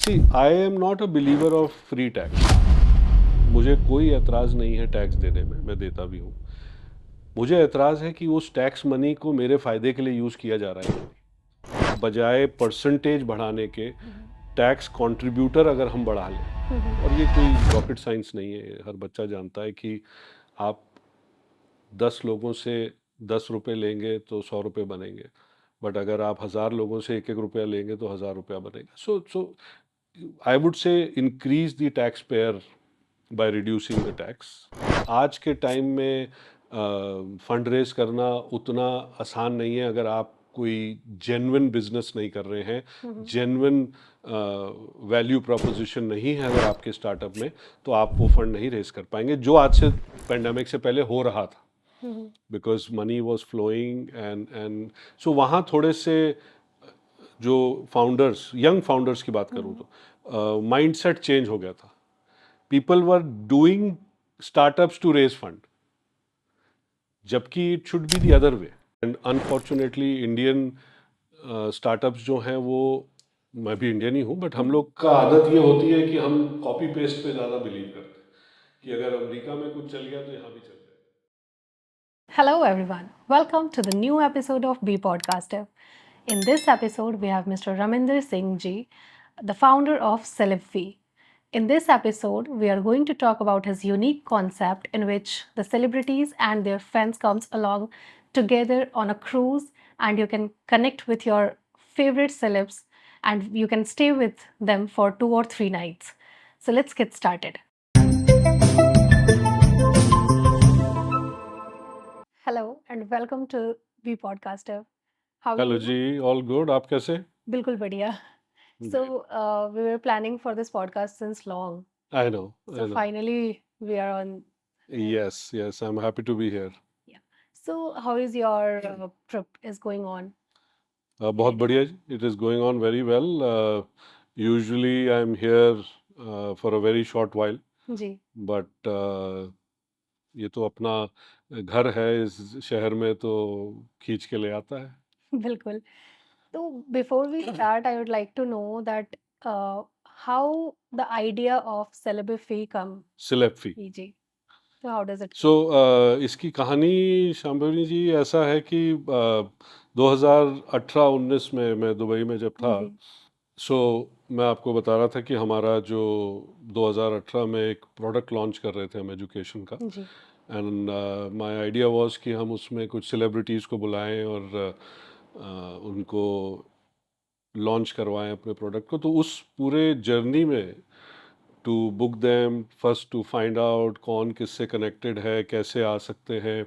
C I am not a believer of free tax. मुझे कोई एतराज़ नहीं है टैक्स देने में, मैं देता भी हूँ। मुझे एतराज़ है कि उस टैक्स मनी को मेरे फ़ायदे के लिए यूज़ किया जा रहा है कि नहीं, बजाय परसेंटेज बढ़ाने के टैक्स कंट्रीब्यूटर अगर हम बढ़ा लें। और ये कोई रॉकेट साइंस नहीं है, हर बच्चा जानता है कि आप 10 लोगों से 10 रुपये लेंगे तो 100 रुपये बनेंगे, बट अगर आप 1000 लोगों से एक एक रुपया लेंगे तो 1000 रुपया बनेगा। So I would say increase the tax payer by reducing the tax. आज के टाइम में फंड रेज करना उतना आसान नहीं है अगर आप कोई जेन्युइन बिजनेस नहीं कर रहे हैं, जेन्युइन वैल्यू प्रोपोजिशन नहीं है अगर आपके स्टार्टअप में, तो आप वो फंड नहीं रेज कर पाएंगे जो आज से पेंडेमिक से पहले हो रहा था, because money was flowing and so वहाँ थोड़े से जो फाउंडर्स, यंग फाउंडर्स की बात करूँ तो माइंडसेट चेंज हो गया था। People were doing startups to raise fund, जबकि it should be the other way. And unfortunately Indian startups जो हैं वो, मैं भी इंडियन ही हूँ, बट हम लोग का आदत ये होती है कि हम कॉपी पेस्ट पे ज़्यादा बिलीव करते हैं कि अगर अमेरिका में कुछ चल गया तो यहाँ भी चल जाएगा। Hello, everyone. Welcome to the new episode of Be Podcaster. In this episode, we have Mr. Raminder Singh Ji, the founder of CelebFee. In this episode, we are going to talk about his unique concept in which the celebrities and their fans comes along together on a cruise, and you can connect with your favorite celebs and you can stay with them for 2 or 3 nights. So let's get started. Hello and welcome to Be Podcaster. How are hello you? जी, all good. आप कैसे? बिल्कुल बढ़िया. So great. we were planning for this podcast since long. I know, So I know. finally we are on. Yes yes, I am happy to be here. Yeah. So how is your trip is going on in बहुत India? बढ़िया जी, it is going on very well. Usually I am here for a very short while, जी. But ये तो अपना घर है इस शहर में, तो खींच के ले आता है। बिल्कुल. So before we start, I would like to know that how the idea of Celebrity come. सिलेप्फी। Ji. So how does it so come? इसकी कहानी शाम्भवी जी ऐसा है कि 2018-19 में मैं दुबई में जब था, जी. सो मैं आपको बता रहा था कि हमारा जो 2018 में एक प्रोडक्ट लॉन्च कर रहे थे हम एजुकेशन का, जी. एंड माय आइडिया वाज कि हम उसमें कुछ सेलिब्रिटीज़ को बुलाएं और उनको लॉन्च करवाएं अपने प्रोडक्ट को। तो उस पूरे जर्नी में to book them, first to find out कौन किससे कनेक्टेड है, कैसे आ सकते हैं,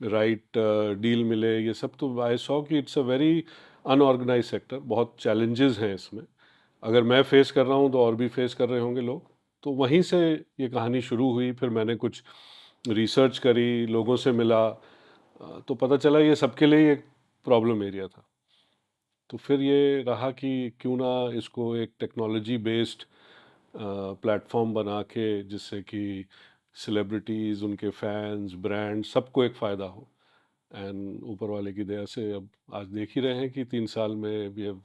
राइट डील मिले, ये सब। तो आई सॉ कि it's a very unorganize sector, बहुत चैलेंजेस हैं इसमें। अगर मैं फेस कर रहा हूँ तो और भी फेस कर रहे होंगे लोग। तो वहीं से ये कहानी शुरू हुई। फिर मैंने कुछ रिसर्च करी, लोगों से मिला, तो पता चला ये सबके लिए एक प्रॉब्लम एरिया था। तो फिर ये रहा कि क्यों ना इसको एक टेक्नोलॉजी बेस्ड प्लेटफॉर्म बना के, जिससे कि सेलिब्रिटीज़, उनके फैंस, ब्रांड, सबको एक फ़ायदा हो। एंड ऊपर वाले की दया से अब आज देख ही रहे हैं कि 3 साल में we have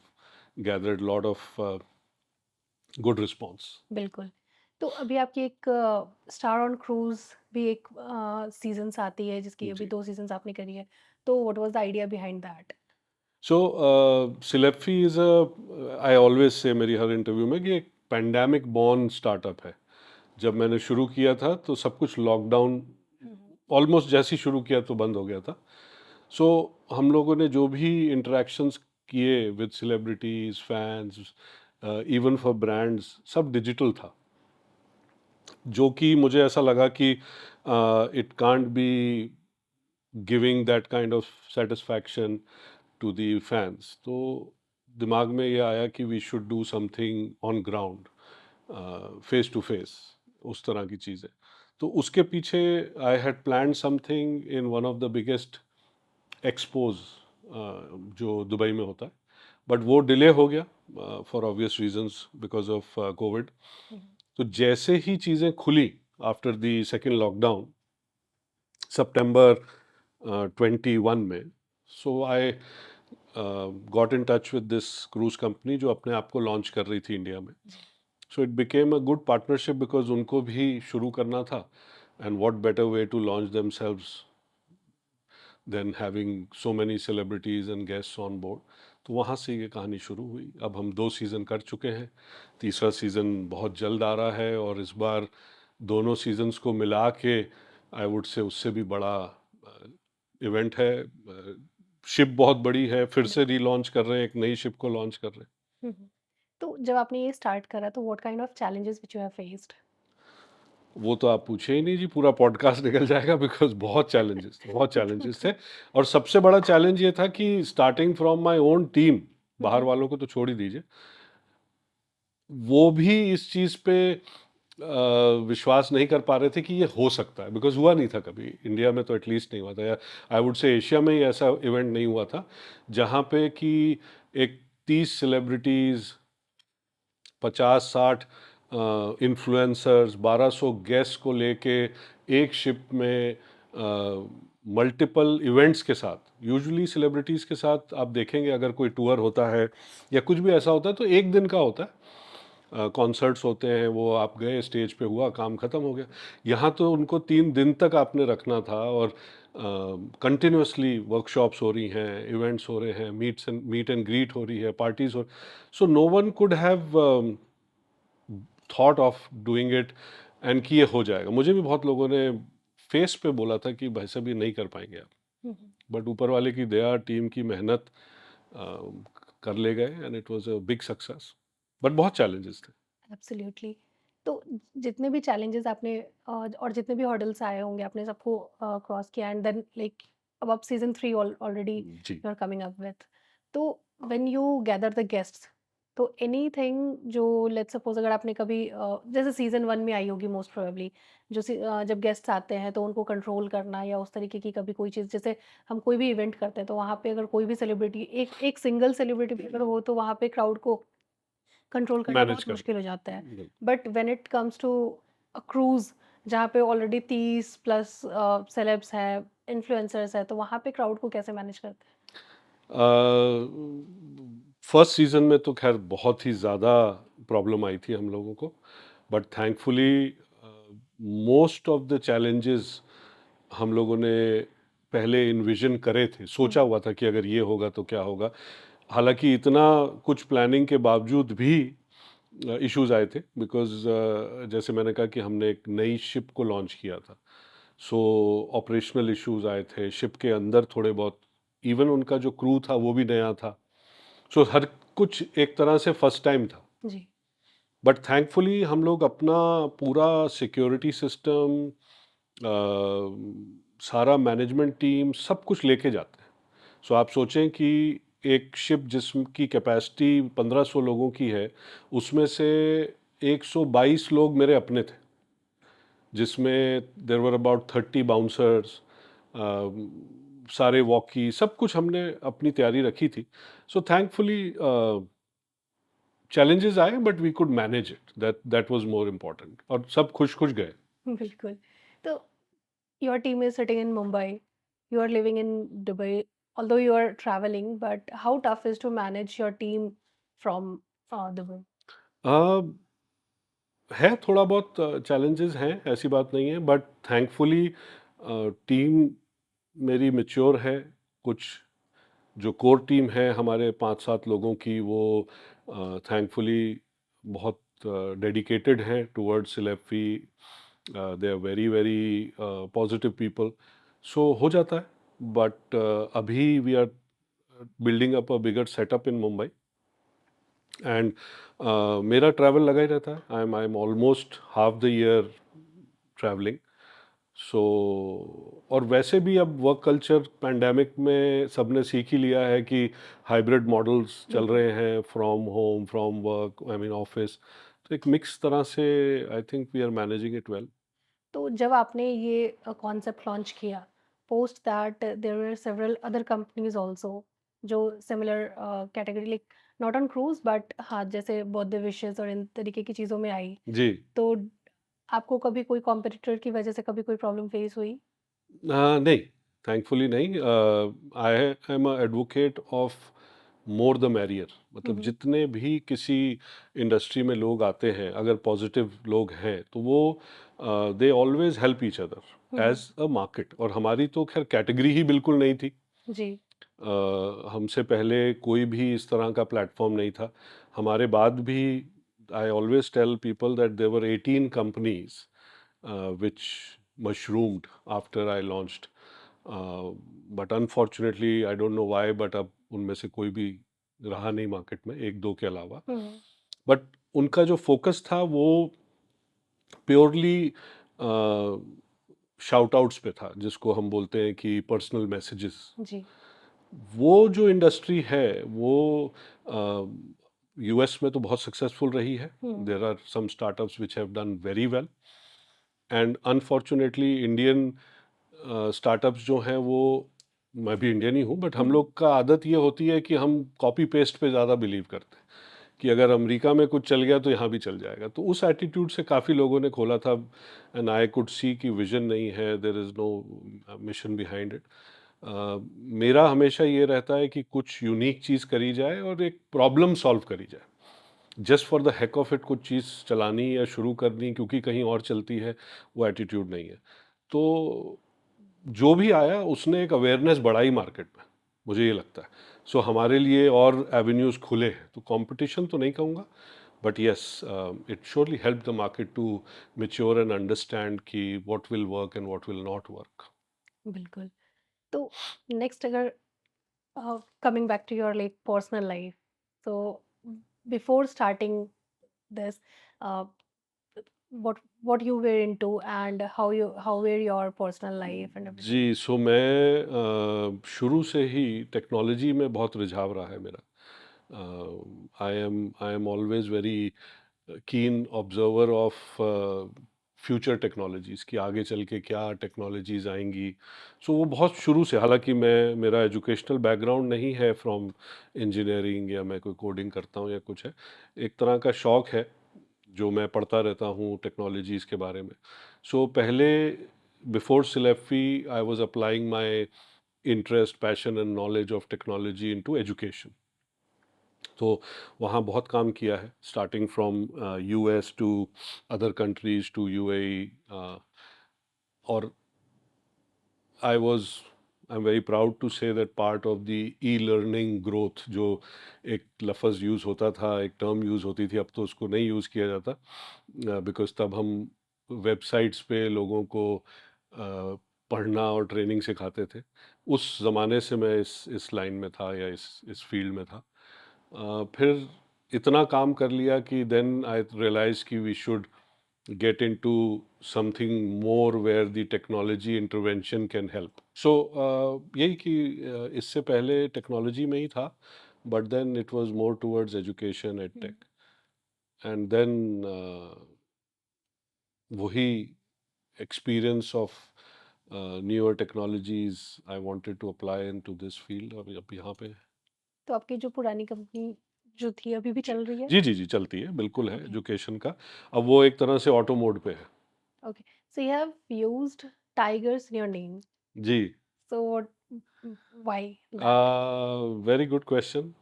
gathered lot of good response. बिल्कुल. तो अभी आपकी एक स्टार ऑन क्रूज़ भी एक सीज़न्स आती है जिसकी अभी जी। 2 सीज़न्स आपने करी है. तो what was the idea behind that? So सिलेप्फी is a, I always say मेरी हर इंटरव्यू में कि एक पैंडेमिक बॉर्न स्टार्टअप है। जब मैंने शुरू किया था तो सब कुछ लॉकडाउन ऑलमोस्ट जैसे ही शुरू किया तो बंद हो गया था। सो हम लोगों ने जो भी इंटरेक्शंस किए with celebrities, fans, even for brands, सब डिजिटल था। जो कि मुझे ऐसा लगा कि it can't be giving that kind of satisfaction to the fans. तो दिमाग में ये आया कि we should do something on ground, face to face, उस तरह की चीज़ें। तो उसके पीछे I had plan something in one of the biggest expo जो दुबई में होता है, बट वो डिले हो गया for obvious reasons because of covid. तो जैसे ही चीज़ें खुली आफ्टर द सेकेंड लॉकडाउन, सितंबर 21 में, so I got in touch with this cruise company जो अपने आप को लॉन्च कर रही थी इंडिया में. So it became a good partnership because उनको भी शुरू करना था, and what better way to launch themselves than having so many celebrities and guests on board. तो वहाँ से ये कहानी शुरू हुई. अब हम 2 सीज़न कर चुके हैं, तीसरा सीज़न बहुत जल्द आ रहा है, और इस बार दोनों सीजन्स को मिला के आई वुड से उससे भी बड़ा इवेंट है. शिप बहुत बड़ी है, फिर से रीलॉन्च कर रहे हैं, एक नई शिप को लॉन्च कर रहे हैं. हम्म। तो जब आपने ये स्टार्ट करा तो what kind of challenges which you have faced? वो तो आप पूछे ही नहीं जी, पूरा पॉडकास्ट निकल जाएगा बिकॉज बहुत चैलेंजेस थे. और सबसे बड़ा चैलेंज ये था कि starting from my own team, बाहर वालों को तो छोड़ ही दीजिए, वो भी इस चीज़ पे विश्वास नहीं कर पा रहे थे कि ये हो सकता है, बिकॉज हुआ नहीं था कभी इंडिया में, तो एटलीस्ट नहीं हुआ था, या आई वुड से एशिया में ही ऐसा इवेंट नहीं हुआ था जहाँ पे कि एक 30 सेलिब्रिटीज़, 50-60 इन्फ्लुएंसर्स, 1200 गेस्ट को लेके एक शिप में मल्टीपल इवेंट्स के साथ. यूजुअली सेलिब्रिटीज़ के साथ आप देखेंगे अगर कोई टूर होता है या कुछ भी ऐसा होता है तो एक दिन का होता है, कॉन्सर्ट्स होते हैं, वो आप गए स्टेज पे, हुआ काम ख़त्म हो गया. यहाँ तो उनको 3 दिन तक आपने रखना था, और कंटिन्यूसली वर्कशॉप्स हो रही हैं, इवेंट्स हो रहे हैं, मीट एंड ग्रीट हो रही है, पार्टीज हो. So no one could have thought of doing it and कि ये हो जाएगा. मुझे भी बहुत लोगों ने फेस पे बोला था कि भाई साहब ये नहीं कर पाएंगे आप, बट ऊपर वाले की दया, टीम की मेहनत, कर ले गए, and it was a big success. But बहुत चैलेंजेस थे. एब्सोल्युटली। तो जितने भी चैलेंजेस आपने और जितने भी हर्डल्स आए होंगे आपने सबको क्रॉस किया, एंड देन लाइक अब आप सीजन 3 ऑलरेडी जी. You are coming up with. तो when you gather the guests, तो एनीथिंग जो लेट्स सपोज अगर आपने कभी जैसे सीजन 1 में आई होगी मोस्ट प्रोबेबली, जब गेस्ट्स आते हैं तो उनको कंट्रोल करना या उस तरीके की कभी कोई चीज़, जैसे हम कोई भी इवेंट करते हैं तो वहाँ पे अगर कोई भी सेलिब्रिटी, एक एक सिंगल सेलिब्रिटी भी अगर हो तो वहाँ पे क्राउड को कंट्रोल करना मैनेज बहुत कर. मुश्किल हो जाता है। बिल्कुल. But when it comes to a cruise जहाँ पे ऑलरेडी 30 प्लस सेलेब्स हैं, इन्फ्लुएंसर्स हैं, तो वहाँ पे क्राउड को कैसे मैनेज करते हैं? फर्स्ट सीजन में तो खैर बहुत ही ज़्यादा प्रॉब्लम आई थी हम लोगों को, but thankfully most of the challenges हम लोगों ने पहले इन्विजन करे थे, सोचा हुआ था कि अगर ये होगा तो क्या होगा. हालांकि इतना कुछ प्लानिंग के बावजूद भी इश्यूज आए थे, बिकॉज जैसे मैंने कहा कि हमने एक नई शिप को लॉन्च किया था. सो ऑपरेशनल इश्यूज आए थे शिप के अंदर थोड़े बहुत, इवन उनका जो क्रू था वो भी नया था. सो हर कुछ एक तरह से फर्स्ट टाइम था. जी। बट थैंकफुली हम लोग अपना पूरा सिक्योरिटी सिस्टम, सारा मैनेजमेंट टीम, सब कुछ लेके जाते हैं. सो आप सोचें कि एक शिप जिसकी कैपेसिटी 1500 लोगों की है, उसमें से 122 लोग मेरे अपने थे, जिसमें देर वर अबाउट 30 बाउंसर्स, सारे वॉकी, सब कुछ हमने अपनी तैयारी रखी थी. सो थैंकफुली चैलेंजेस आए but we could manage it, that was more important, और सब खुश खुश गए. बिल्कुल। तो your team is sitting in Mumbai, you are living in Dubai, although you are traveling, but how tough is to manage your team from Dubai? uh, है थोड़ा बहुत चैलेंजेस हैं, ऐसी बात नहीं है, बट थैंकफुली टीम मेरी मेच्योर है. कुछ जो कोर टीम है हमारे 5-7 लोगों की, वो थैंकफुली बहुत डेडिकेटेड हैं towards Celebi. They are very very positive people. So हो जाता है. बट अभी we are building up a bigger setup in Mumbai, and मेरा ट्रैवल लगा ही रहता है. I am almost half the year travelling. So और वैसे भी अब वर्क कल्चर पैंडेमिक में सबने सीख ही लिया है कि हाइब्रिड मॉडल्स चल बिल्कुल। रहे हैं, from home, from work, I mean office. तो एक मिक्स तरह से I think we are managing it well. तो जब आपने ये कॉन्सेप्ट लॉन्च किया, post that there were several other companies also जो similar category, like not on cruise but हाँ जैसे बर्थडे विशेस और इन तरीके की चीज़ों में आई, जी. तो आपको कभी कोई कॉम्पिटिटर की वजह से कभी कोई प्रॉब्लम फेस हुई? नहीं, थैंकफुली नहीं. I am a advocate of more the merrier. मतलब जितने भी किसी इंडस्ट्री में लोग आते हैं, अगर पॉजिटिव लोग हैं तो वो they always help each other as a market. और हमारी तो खैर कैटेगरी ही बिल्कुल नहीं थी। जी। हमसे पहले कोई भी इस तरह का प्लेटफॉर्म नहीं था। हमारे बाद भी I always tell people that there were 18 companies which mushroomed after I launched. But unfortunately, I don't know why, but अब उनमें से कोई भी रहा नहीं मार्केट में, एक दो के अलावा। बट उनका जो फोकस था वो प्योरली शाउट आउट्स पे था, जिसको हम बोलते हैं कि पर्सनल मैसेजेस। जी। वो जो इंडस्ट्री है वो यूएस में तो बहुत सक्सेसफुल रही है। There are some startups which have done very well, and unfortunately Indian startups जो हैं वो, मैं भी इंडियन ही हूँ, बट हम लोग का आदत ये होती है कि हम कॉपी पेस्ट पे ज़्यादा बिलीव करते हैं कि अगर अमेरिका में कुछ चल गया तो यहाँ भी चल जाएगा। तो उस एटीट्यूड से काफ़ी लोगों ने खोला था, एंड आई कुड सी कि विजन नहीं है, there is no mission behind it. मेरा हमेशा ये रहता है कि कुछ यूनिक चीज़ करी जाए और एक प्रॉब्लम सॉल्व करी जाए। Just for the heck of it कुछ चीज़ चलानी या शुरू करनी क्योंकि कहीं और चलती है, वो एटीट्यूड नहीं है। तो जो भी आया उसने एक अवेयरनेस बढ़ाई मार्केट में, मुझे ये लगता है। सो हमारे लिए और एवेन्यूज़ खुले हैं। तो कंपटीशन तो नहीं कहूँगा, but yes, it surely help the market to mature and understand कि what will work and what will not work. बिल्कुल। तो नेक्स्ट अगर coming back to your like personal life, so before starting this, uh, what you were into and how were your personal life and everything. जी, सो मैं शुरू से ही technology में बहुत रिझाव रहा है मेरा। I am always very keen observer of future technologies कि आगे चल के क्या टेक्नोलॉजीज़ आएंगी। सो वो बहुत शुरू से, हालांकि मैं, मेरा एजुकेशनल बैकग्राउंड नहीं है फ्रॉम इंजीनियरिंग या मैं कोई कोडिंग करता हूँ या कुछ है, एक तरह का शौक है जो मैं पढ़ता रहता हूँ टेक्नोलॉजीज़ के बारे में। सो पहले before Celebi I was applying my interest, passion and knowledge of technology into education. तो वहाँ बहुत काम किया है, starting from US to other countries to UAE. और I was I am very proud to say that part of the e learning growth, जो एक लफ्ज़ यूज़ होता था, एक टर्म यूज़ होती थी, अब तो उसको नहीं यूज़ किया जाता बिकॉज तब हम वेबसाइट्स पे लोगों को पढ़ना और ट्रेनिंग सिखाते थे। उस ज़माने से मैं इस लाइन में था या इस फील्ड में था। फिर इतना काम कर लिया कि देन आई रियलाइज कि we should get into something more where the technology intervention can help. So यही कि इससे पहले टेक्नोलॉजी में ही था, but then it was more towards education, edtech, and then वही experience of newer technologies I wanted to apply into this field, और अब यहाँ पे। तो आपकी जो पुरानी कंपनी जो थी अभी भी जी चल रही है? जी जी जी, चलती है, बिल्कुल है ओके। एजुकेशन का। अब वो एक तरह से ऑटो मोड पे है। Okay, so you have used tigers in your name, जी। So why that? Very good question.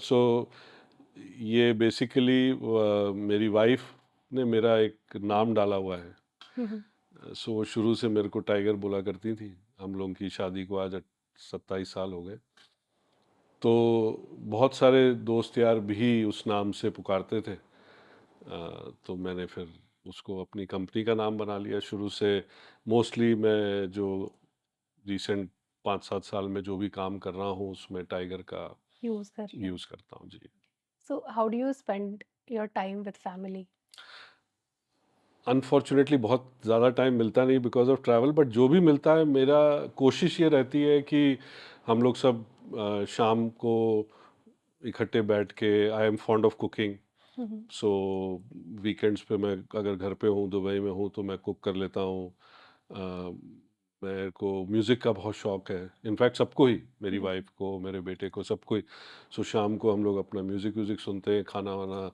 So ये बेसिकली मेरी वाइफ ने मेरा एक नाम डाला हुआ है। सो वो शुरू से मेरे को टाइगर बोला करती थी। हम लोगों की शादी को आज 27 साल हो गए। तो बहुत सारे दोस्त यार भी उस नाम से पुकारते थे। तो मैंने फिर उसको अपनी कंपनी का नाम बना लिया शुरू से। मोस्टली मैं जो रिसेंट 5-7 साल में जो भी काम कर रहा हूँ उसमें टाइगर का यूज कर रहे हैं? यूज़ करता हूँ। जी। So how do you spend your time with family? Unfortunately बहुत ज़्यादा टाइम मिलता नहीं बिकॉज ऑफ ट्रैवल, बट जो भी मिलता है मेरा कोशिश ये रहती है कि हम लोग सब शाम को इकट्ठे बैठ के, I am fond of cooking. So weekends पे मैं अगर घर पे हूँ, दुबई में हूँ, तो मैं कुक कर लेता हूँ। अ, मेरे को म्यूज़िक का बहुत शौक है, इनफैक्ट सबको ही, मेरी वाइफ को, मेरे बेटे को, सबको ही। सो शाम को हम लोग अपना म्यूज़िक व्यूज़िक सुनते हैं, खाना वाना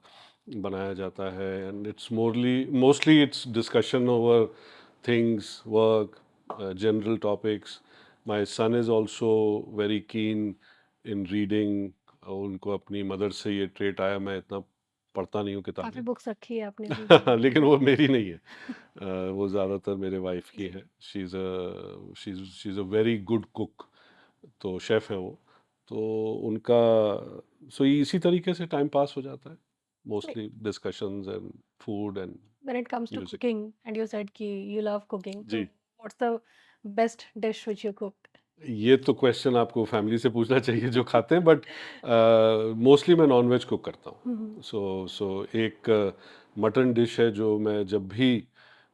बनाया जाता है, and it's mostly it's discussion over things, work, general topics. My son is also very keen in reading उनको अपनी मदर से ये ट्रेट आया। मैं इतना पढ़ता नहीं हूँ काफ़ी किताबें। बुक्स रखी है आपने भी जी। लेकिन वो मेरी नहीं है। वो ज़्यादातर मेरे वाइफ की जी। है। She is a very good cook. तो शेफ है वो। तो उनका सो इसी तरीके से टाइम पास हो जाता है, नहीं, mostly discussions and food and when it comes to music. cooking and you said कि you love cooking, तो जी, what's the best dish which you cook? ये तो क्वेश्चन आपको फैमिली से पूछना चाहिए जो खाते हैं, बट मोस्टली मैं नॉनवेज कुक करता हम्म। हूँ। सो एक मटन डिश है जो मैं जब भी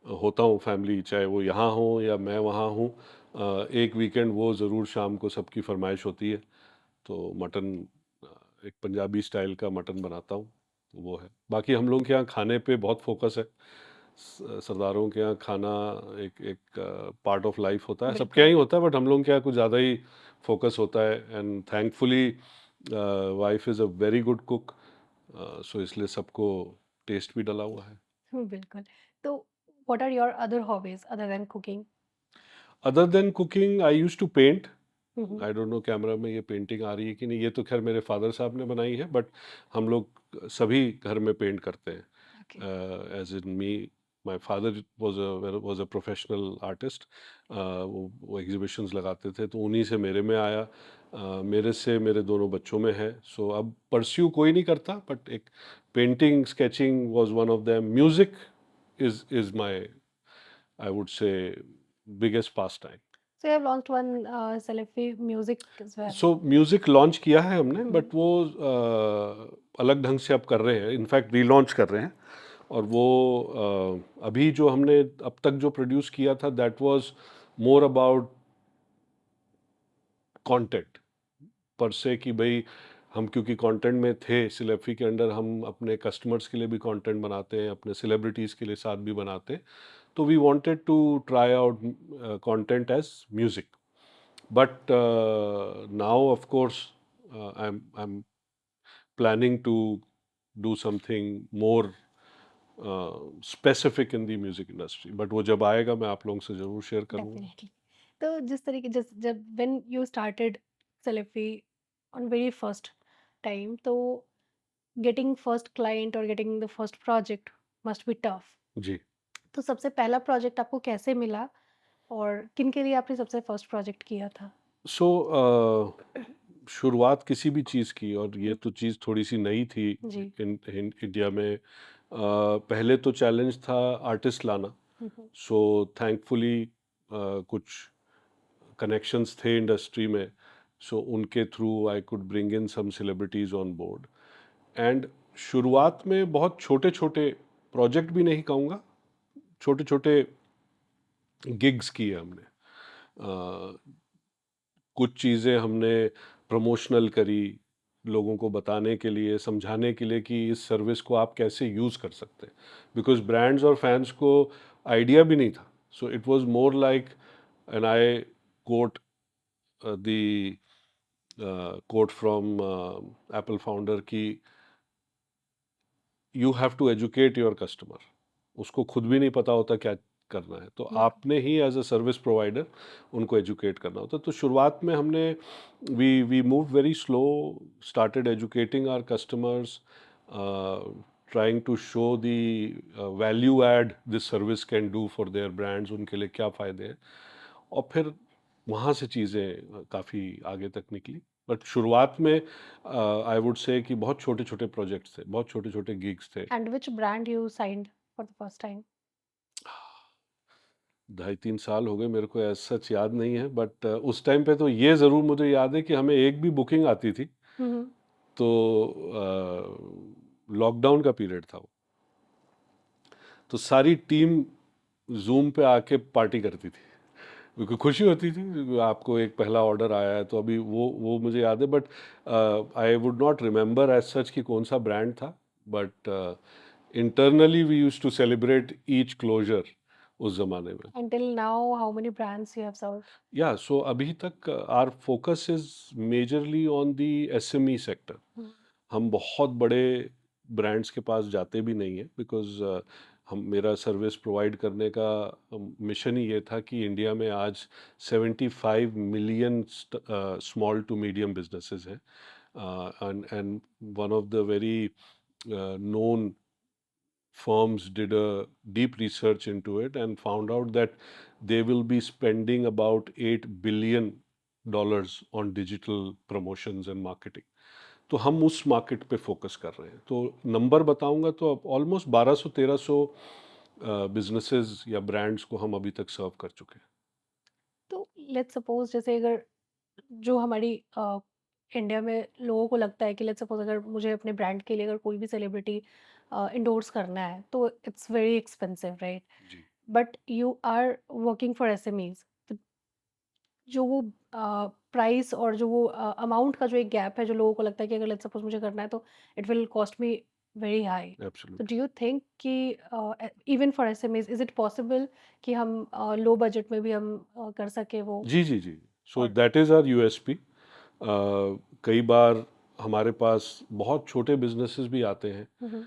होता हूँ फैमिली, चाहे वो यहाँ हो या मैं वहाँ हूँ, एक वीकेंड वो ज़रूर शाम को सबकी फरमाइश होती है। तो मटन, एक पंजाबी स्टाइल का मटन बनाता हूँ, तो वो है। बाकी हम लोग के यहाँ खाने पे बहुत फोकस है। सरदारों के यहाँ खाना एक एक पार्ट ऑफ लाइफ होता है, सबके यहाँ बिल्कुल। ही होता है, बट हम लोग के यहाँ कुछ ज़्यादा ही फोकस होता है। And thankfully wife is a very good cook, so इसलिए सबको टेस्ट भी डला हुआ है। बिल्कुल। तो what are your other hobbies other than cooking? Other than cooking I use to paint. Hmm. I don't know camera में ये पेंटिंग आ रही है कि नहीं, ये तो खैर मेरे फादर साहब ने बनाई है, बट हम लोग सभी घर में पेंट करते ओके। हैं। As in me, my father was a professional artist. वो एग्जीबिशंस लगाते थे, तो उन्हीं से मेरे में आया। मेरे से मेरे दोनों बच्चों में है। सो अब परस्यू कोई नहीं करता, बट एक painting sketching was one of them. Music is my, I would से, biggest pass time. So you have launched one Salafi music as well. So music launch किया है हमने, हम्म। बट वो अलग ढंग से अब कर रहे हैं, इनफैक्ट रीलॉन्च कर रहे हैं। और वो अभी जो हमने अब तक जो प्रोड्यूस किया था, that was more about content पर से, कि भाई हम क्योंकि कंटेंट में थे, सिलेफी के अंडर हम अपने कस्टमर्स के लिए भी कंटेंट बनाते हैं, अपने सेलिब्रिटीज़ के लिए साथ भी बनाते हैं। तो we wanted to try out content as music. But now, of course, I'm planning to do something more specific in the music industry. But वो जब आएगा मैं आप लोगों से ज़रूर शेयर करूँगा। डेफिनेटली। तो जिस तरीके जिस जब when you started Celebi on very first time, तो गेटिंग फर्स्ट क्लाइंट और getting the first project must be tough. जी। तो सबसे पहला प्रोजेक्ट आपको कैसे मिला और किन के लिए आपने सबसे फर्स्ट प्रोजेक्ट किया था? सो शुरुआत किसी भी चीज़ की, और ये तो चीज़ थोड़ी सी नई थी जी। इंडिया में। पहले तो चैलेंज था आर्टिस्ट लाना। हम्म। सो थैंकफुली कुछ कनेक्शंस थे इंडस्ट्री में, सो उनके थ्रू I could bring in some celebrities on board. And शुरुआत में बहुत छोटे छोटे प्रोजेक्ट भी नहीं कहूँगा, छोटे छोटे गिग्स किए हमने। कुछ चीज़ें हमने प्रमोशनल करी, लोगों को बताने के लिए, समझाने के लिए कि इस सर्विस को आप कैसे यूज़ कर सकते हैं, बिकॉज ब्रांड्स और फैंस को आइडिया भी नहीं था। So it was more like, and I quote the quote from Apple founder की, you have to educate your customer. उसको खुद भी नहीं पता होता क्या करना है, तो बिल्कुल। आपने ही एज अ सर्विस प्रोवाइडर उनको एजुकेट करना होता है। तो शुरुआत में हमने we move very slow, started educating our customers, trying to show the value add this service can do for their brands, उनके लिए क्या फ़ायदे हैं। और फिर वहाँ से चीज़ें काफ़ी आगे तक निकली। बट शुरुआत में आई वुड से कि बहुत छोटे छोटे प्रोजेक्ट्स थे, बहुत छोटे छोटे गिग्स थे। And which brand you signed for the first time? 2.5-3 साल हो गए, मेरे को ऐसा सच याद नहीं है, बट उस टाइम पे तो ये ज़रूर मुझे याद है कि हमें एक भी बुकिंग आती थी हम्म। तो लॉकडाउन का पीरियड था वो, तो सारी टीम जूम पे आके पार्टी करती थी, क्योंकि खुशी होती थी आपको एक पहला ऑर्डर आया है। तो अभी वो मुझे याद है, but I would not remember as such कि कौन सा ब्रांड था। But internally we use to celebrate each closure उस ज़माने में। Until now, how many brands you have served? या सो अभी तक our focus is majorly on the SME sector. Hmm. हम बहुत बड़े ब्रांड्स के पास जाते भी नहीं है, बिकॉज हम, मेरा सर्विस प्रोवाइड करने का मिशन ही ये था कि इंडिया में आज 75 million small to medium businesses हैं, and one of the very known firms did a deep research into it and found out that they will be spending about $8 billion on digital promotions and marketing. तो हम उस market पे focus कर रहे हैं. तो number बताऊंगा तो ऑलमोस्ट 1200-1300 बिजनेसेस या ब्रांड्स को हम अभी तक सर्व कर चुके हैं. तो लेट्स सपोज जैसे अगर जो हमारी इंडिया में लोगों को लगता है कि लेट्स सपोज अगर मुझे अपने ब्रांड के लिए अगर कोई भी सेलिब्रिटी इंडोर्स करना है तो इट्स वेरी एक्सपेंसिव, राइट? जी but you are working for SMEs, जो वो प्राइस और जो वो अमाउंट का जो एक गैप है जो लोगों को लगता है कि अगर लेट्स सपोज मुझे करना है तो it will cost me very high. तो एब्सोल्युटली. डू यू थिंक कि even for SMEs is it possible कि हम लो बजट में भी हम कर सके वो? जी जी जी. सो और दैट इज़ आवर यूएसपी. कई बार हमारे पास बहुत छोटे बिजनेसेस भी आते हैं hmm,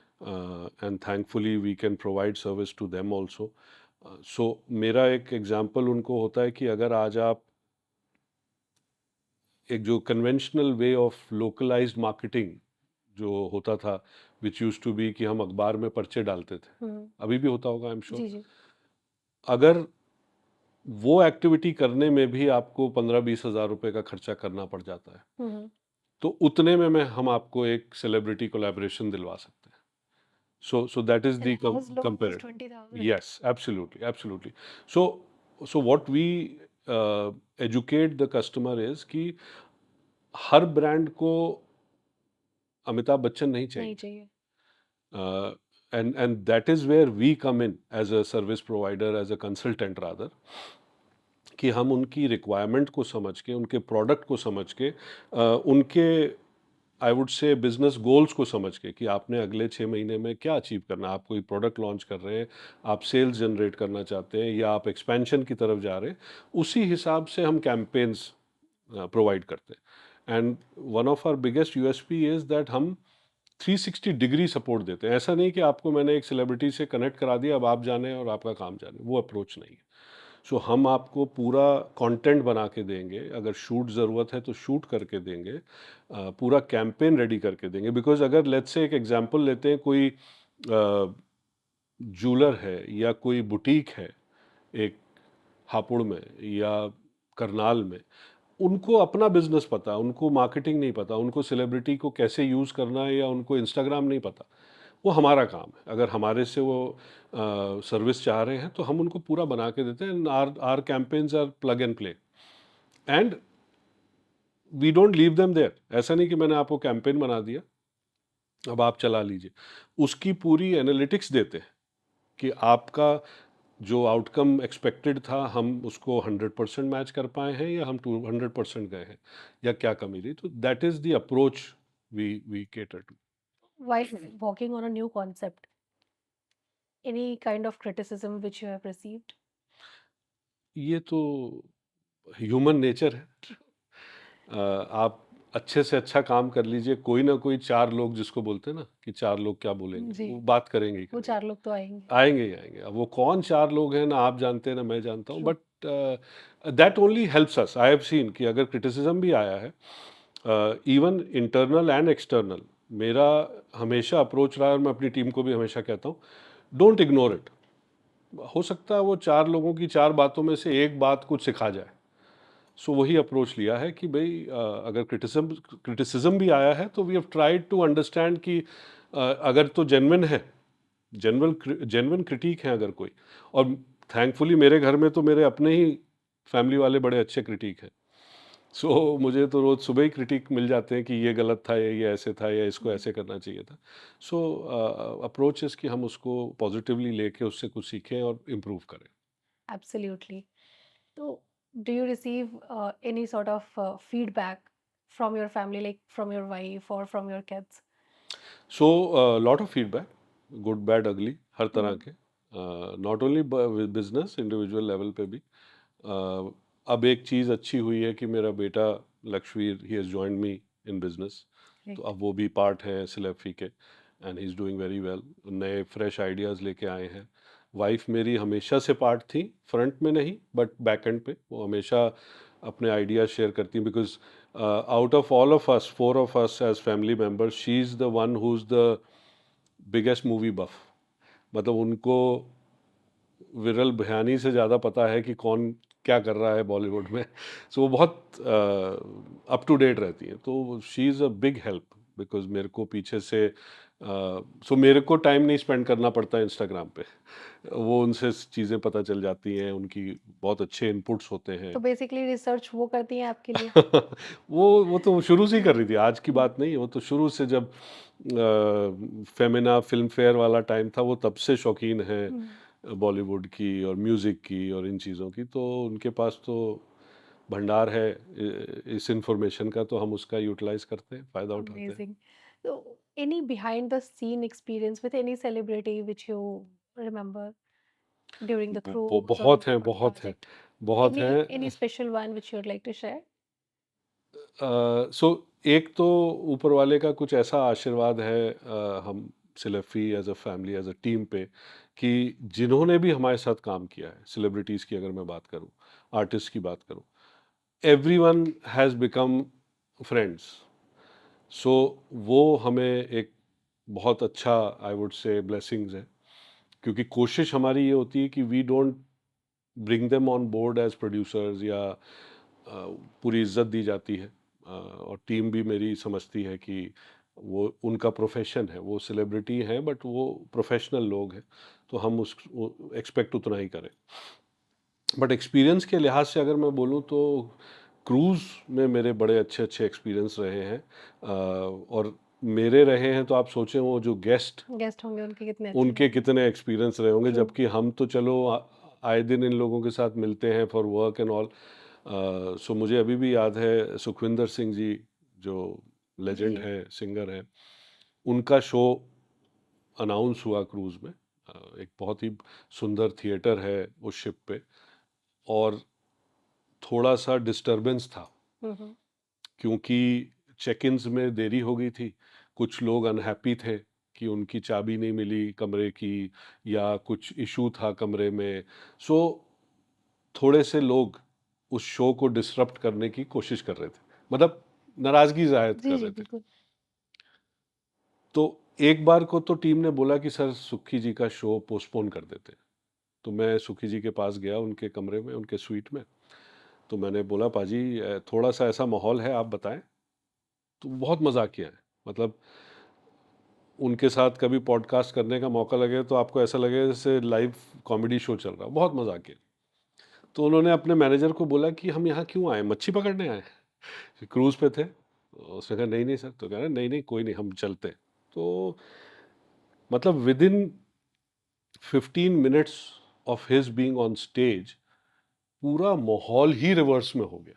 and thankfully we can provide service to them also. So मेरा एक एग्जांपल उनको होता है कि अगर आज आप एक जो conventional way of localized marketing जो होता था, विच यूज टू बी कि हम अखबार में पर्चे डालते थे, हम्म, अभी भी होता होगा आई एम श्योर. जी जी. अगर वो एक्टिविटी करने में भी आपको 15-20 हज़ार रुपए का खर्चा करना पड़ जाता है, हम्म. तो उतने में हम आपको एक सेलिब्रिटी कोलैबोरेशन दिलवा सकते हैं. So that is the As low as comparative. 20,000. Yes, absolutely, absolutely. So what we educate the customer is कि हर ब्रांड को अमिताभ बच्चन नहीं नहीं चाहिए. चाहिए. And that is where we come in as a service provider, as a consultant rather, कि हम उनकी requirement को समझ के, उनके प्रोडक्ट को समझ के, उनके आई वुड से बिजनेस गोल्स को समझ के कि आपने अगले 6 महीने में क्या अचीव करना है. आप कोई प्रोडक्ट लॉन्च कर रहे हैं, आप सेल्स जनरेट करना चाहते हैं, या आप एक्सपेंशन की तरफ जा रहे हैं, उसी हिसाब से हम कैंपेन्स प्रोवाइड करते हैं. And one of our biggest USP is that हम 360 डिग्री सपोर्ट देते हैं. ऐसा नहीं कि आपको मैंने एक सेलिब्रिटी से कनेक्ट करा दिया, अब आप जाने और आपका काम जाने, वो अप्रोच नहीं है. सो हम आपको पूरा कंटेंट बना के देंगे, अगर शूट ज़रूरत है तो शूट करके देंगे, पूरा कैंपेन रेडी करके देंगे. बिकॉज अगर लेट्स से एक एग्जांपल लेते हैं, कोई जूलर है या कोई बुटीक है एक हापुड़ में या करनाल में, उनको अपना बिजनेस पता, उनको मार्केटिंग नहीं पता, उनको सेलिब्रिटी को कैसे यूज़ करना है, या उनको इंस्टाग्राम नहीं पता. वो हमारा काम है. अगर हमारे से वो सर्विस चाह रहे हैं तो हम उनको पूरा बना के देते हैं. Our campaigns are plug and play, and we don't leave them there. ऐसा नहीं कि मैंने आपको कैंपेन बना दिया, अब आप चला लीजिए. उसकी पूरी एनालिटिक्स देते हैं कि आपका जो आउटकम एक्सपेक्टेड था, हम उसको 100% मैच कर पाए हैं, या हम 200% गए हैं, या क्या कमी रही. तो that is the approach we cater to. While working on a new concept, any kind of criticism which you have received? ये तो ह्यूमन नेचर है. आप अच्छे से अच्छा काम कर लीजिए, कोई ना कोई चार लोग, जिसको बोलते हैं ना कि चार लोग क्या बोलेंगे, जी, वो बात करेंगे ही वो करेंगे. 4 लोग तो आएँगे. आएंगे ही आएंगे. अब वो कौन चार लोग हैं, ना आप जानते हैं ना मैं जानता हूँ, true. But that only helps us. I have seen कि अगर क्रिटिसिज्म भी आया है, इवन इंटरनल एंड एक्सटर्नल, मेरा हमेशा अप्रोच रहा है, और मैं अपनी टीम को भी हमेशा कहता हूँ, डोंट इग्नोर इट. हो सकता है वो चार लोगों की चार बातों में से एक बात कुछ सिखा जाए. सो वही अप्रोच लिया है कि भाई अगर क्रिटिसिज्म भी आया है तो we have tried to understand कि अगर तो जेन्युइन है, जेन्युइन क्रिटिक है अगर कोई. और थैंकफुली मेरे घर में तो मेरे अपने ही फैमिली वाले बड़े अच्छे क्रिटिक हैं. सो मुझे तो रोज़ सुबह ही क्रिटिक मिल जाते हैं कि ये गलत था, ये ऐसे था, या इसको ऐसे करना चाहिए था. सो अप्रोच इज़ कि हम उसको पॉजिटिवली लेके उससे कुछ सीखें और इम्प्रूव करें. Absolutely. So, do you receive any sort of feedback from your family, like from your wife or from your kids? So lot of feedback, good bad अगली, हर तरह Hmm. के. Not only business, individual level पे भी. अब एक चीज़ अच्छी हुई है कि मेरा बेटा Lakshveer, he has joined me in business. तो Right. अब वो भी पार्ट है सिलेफी के, and he is doing very well. नए फ्रेश आइडियाज़ लेके आए हैं. वाइफ मेरी हमेशा से पार्ट थी, फ्रंट में नहीं बट बैक एंड पे. वो हमेशा अपने आइडियाज़ शेयर करती हैं, because out of all of us, four of us as family members, she's the one who's the biggest movie buff. मतलब उनको विरल भयानी से ज़्यादा पता है कि कौन क्या कर रहा है बॉलीवुड में। सो वो बहुत अप टू डेट रहती हैं, तो she is a big help because मेरे को पीछे से सो मेरे को टाइम नहीं स्पेंड करना पड़ता इंस्टाग्राम पे। वो उनसे चीज़ें पता चल जाती हैं, उनकी बहुत अच्छे इनपुट्स होते हैं। तो बेसिकली रिसर्च वो करती हैं आपके लिए? वो तो शुरू से ही कर रही थी, आज की बात नहीं है। वो तो शुरू से जब फेमिना फिल्म फेयर वाला टाइम था, वो तब से शौकीन है बॉलीवुड की और म्यूज़िक की और इन चीज़ों की। तो उनके पास तो भंडार है इस इंफॉर्मेशन का, तो हम उसका यूटिलाइज करते हैं, फ़ायदा उठाते हैं। Amazing. So, any behind the scene experience with any celebrity which you remember during the cruise or बहुत हैं, on the बहुत हैं, project? बहुत Any हैं। special one which you would like to share? सो एक तो ऊपर वाले का कुछ ऐसा आशीर्वाद है हम Celebi as a family as a team पे, कि जिन्होंने भी हमारे साथ काम किया है, सेलिब्रिटीज़ की अगर मैं बात करूं, आर्टिस्ट की बात करूं, एवरीवन हैज़ बिकम फ्रेंड्स। सो वो हमें एक बहुत अच्छा, आई वुड से, ब्लेसिंग्स है। क्योंकि कोशिश हमारी ये होती है कि we don't bring them on board as producers, या पूरी इज्जत दी जाती है। और टीम भी मेरी समझती है कि वो उनका प्रोफेशन है, वो सेलिब्रिटी हैं बट वो प्रोफेशनल लोग हैं, तो हम उस एक्सपेक्ट उतना ही करें। बट एक्सपीरियंस के लिहाज से अगर मैं बोलूँ तो क्रूज़ में मेरे बड़े अच्छे अच्छे एक्सपीरियंस रहे हैं। और मेरे रहे हैं तो आप सोचें वो जो गेस्ट, गेस्ट होंगे उनके कितने अच्छे उनके रहे? कितने एक्सपीरियंस रहे होंगे, ट्रू। जबकि हम तो चलो आए दिन इन लोगों के साथ मिलते हैं फॉर वर्क एंड ऑल। सो मुझे अभी भी याद है सुखविंदर सिंह जी, जो लेजेंड जी। है, सिंगर है, उनका शो अनाउंस हुआ क्रूज में। एक बहुत ही सुंदर थिएटर है उस शिप पे, और थोड़ा सा डिस्टरबेंस था हम्म। क्योंकि चेक इन्स में देरी हो गई थी। कुछ लोग अनहैप्पी थे कि उनकी चाबी नहीं मिली कमरे की, या कुछ इशू था कमरे में। सो थोड़े से लोग उस शो को डिसरप्ट करने की कोशिश कर रहे थे, मतलब नाराजगी जाहिर जी कर जी रहे थे। बिल्कुल। तो एक बार को तो टीम ने बोला कि सर सुखी जी का शो पोस्टपोन कर देते हैं। तो मैं सुखी जी के पास गया, उनके कमरे में, उनके स्वीट में। तो मैंने बोला, पाजी थोड़ा सा ऐसा माहौल है, आप बताएं। तो बहुत मजाक किया है, मतलब उनके साथ कभी पॉडकास्ट करने का मौका लगे तो आपको ऐसा लगे जैसे लाइव कॉमेडी शो चल रहा है, बहुत मजाक किया। तो उन्होंने अपने मैनेजर को बोला कि हम यहाँ क्यों आए, मच्छी पकड़ने आए, क्रूज पे थे। तो उसने कहा नहीं नहीं सर। तो कह रहा नहीं नहीं कोई नहीं, हम चलते हैं। तो मतलब with in 15 minutes of his being on stage, पूरा माहौल ही रिवर्स में हो गया।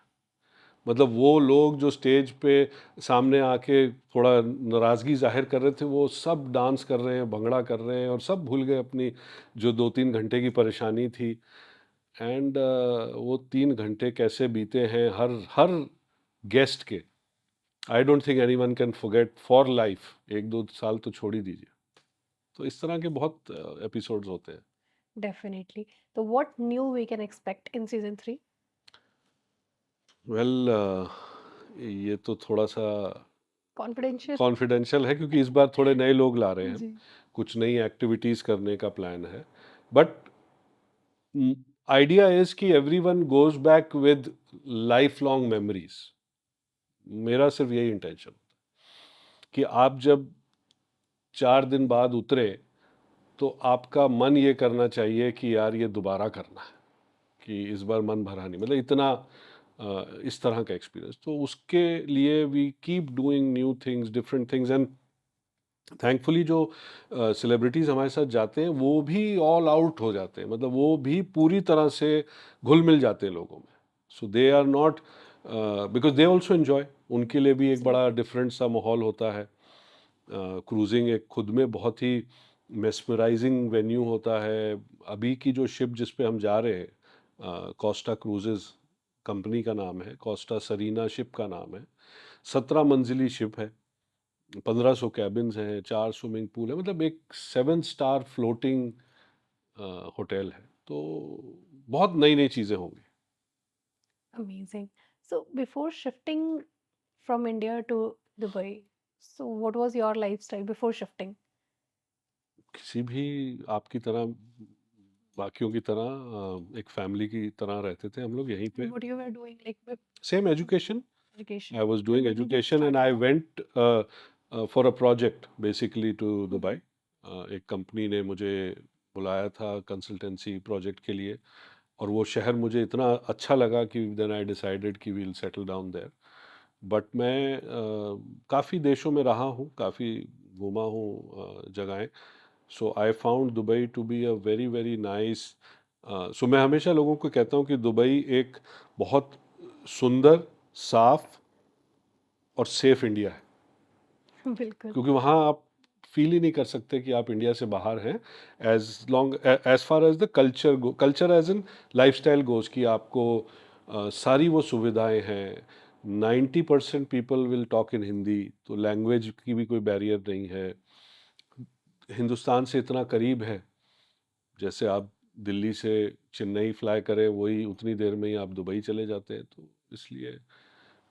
मतलब वो लोग जो स्टेज पे सामने आके थोड़ा नाराज़गी जाहिर कर रहे थे, वो सब डांस कर रहे हैं, भंगड़ा कर रहे हैं, और सब भूल गए अपनी जो 2-3 घंटे की परेशानी थी। एंड वो 3 घंटे कैसे बीते हैं हर हर गेस्ट के, I don't think any one can forget for life. 1-2 साल तो छोड़ ही दीजिए। तो इस तरह के बहुत एपिसोड्स होते हैं। डेफिनेटली। तो what new we can expect in season 3? Well ये तो थोड़ा सा कॉन्फिडेंशियल? कॉन्फिडेंशियल है, क्योंकि इस बार थोड़े नए लोग ला रहे हैं, जी। कुछ नई एक्टिविटीज़ करने का प्लान है। बट आइडिया इज कि everyone goes back with life long memories. मेरा सिर्फ यही इंटेंशन कि आप जब 4 दिन बाद उतरे, तो आपका मन ये करना चाहिए कि यार ये दोबारा करना है, कि इस बार मन भरा नहीं, मतलब इतना इस तरह का एक्सपीरियंस। तो उसके लिए we keep doing new things, different things. And thankfully जो सेलिब्रिटीज़ हमारे साथ जाते हैं वो भी ऑल आउट हो जाते हैं, मतलब वो भी पूरी तरह से घुल मिल जाते हैं लोगों में। So they are not, because they also enjoy, उनके लिए भी एक जी। बड़ा डिफरेंट सा माहौल होता है। क्रूजिंग एक खुद में बहुत ही मेस्मराइजिंग वेन्यू होता है। अभी की जो शिप जिस पे हम जा रहे हैं, कोस्टा क्रूजेज कंपनी का नाम है, कोस्टा सरीना शिप का नाम है। 17 मंजिली शिप है, 1500 कैबिन्स हैं, 4 स्विमिंग पूल है, मतलब एक 7 स्टार फ्लोटिंग होटल है। तो बहुत नई नई चीज़ें होंगी। Amazing. So before shifting from India to Dubai. So what was your lifestyle before shifting? किसी भी आपकी तरह, बाकियों की तरह एक फैमिली की तरह रहते थे हम लोग यहीं पे. What you were doing like with same education. education? I was And doing when did you education and start I your went for a project basically to Dubai. एक कंपनी ने मुझे बुलाया था कंसल्टेंसी प्रोजेक्ट के लिए, और वो शहर मुझे इतना अच्छा लगा कि देन आई डिसाइडेड कि we'll settle down there. But मैं काफ़ी देशों में रहा हूँ, काफ़ी घूमा हूँ जगहें. So I found Dubai to be a very very nice. So मैं हमेशा लोगों को कहता हूँ कि दुबई एक बहुत सुंदर, साफ और सेफ इंडिया है. बिल्कुल. क्योंकि वहाँ आप फील ही नहीं कर सकते कि आप इंडिया से बाहर हैं, as far as the culture as in lifestyle goes, कि आपको सारी वो सुविधाएं हैं. 90% people will talk in Hindi, तो लैंग्वेज की भी कोई बैरियर नहीं है. हिंदुस्तान से इतना करीब है, जैसे आप दिल्ली से चेन्नई फ्लाई करें वही उतनी देर में ही आप दुबई चले जाते हैं. तो इसलिए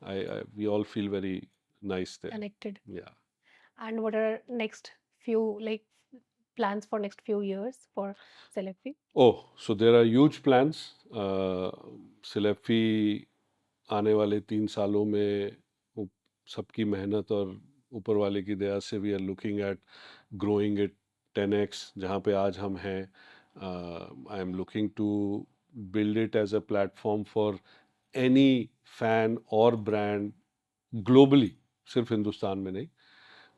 I we all feel very nice there. Connected. Yeah. And what are next few like plans for next few years for Celebi? Oh, so there are huge plans. सिलेफी आने वाले 3 सालों में सबकी मेहनत और ऊपर वाले की दया से we are looking at growing it 10x जहाँ पे आज हम हैं. I am looking to build it as a platform for any fan और ब्रांड ग्लोबली, सिर्फ हिंदुस्तान में नहीं.